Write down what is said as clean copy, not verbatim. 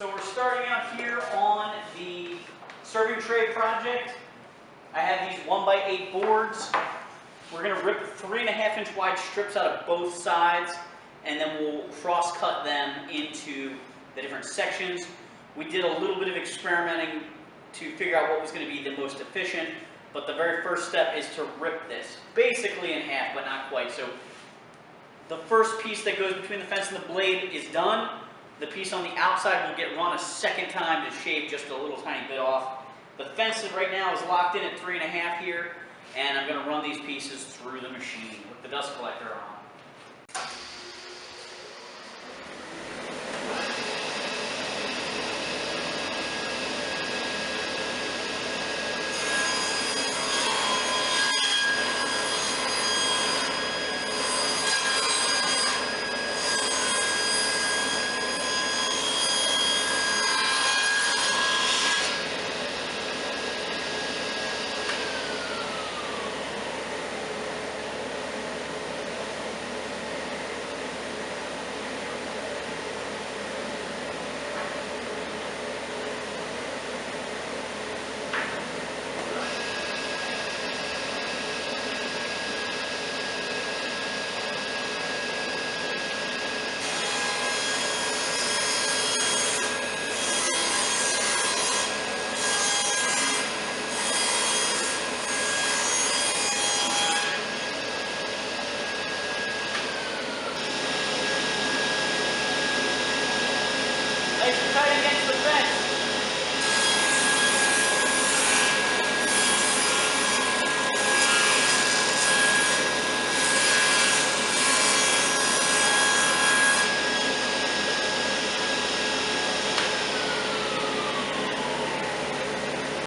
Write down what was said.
So we're starting out here on the serving tray project. I have these 1x8 boards. We're going to rip 3.5-inch wide strips out of both sides, and then we'll cross cut them into the different sections. We did a little bit of experimenting to figure out what was going to be the most efficient, but the very first step is to rip this basically in half, but not quite. So the first piece that goes between the fence and the blade is done. The piece on the outside will get run a second time to shave just a little tiny bit off. The fence right now is locked in at 3.5 here, and I'm going to run these pieces through the machine with the dust collector on.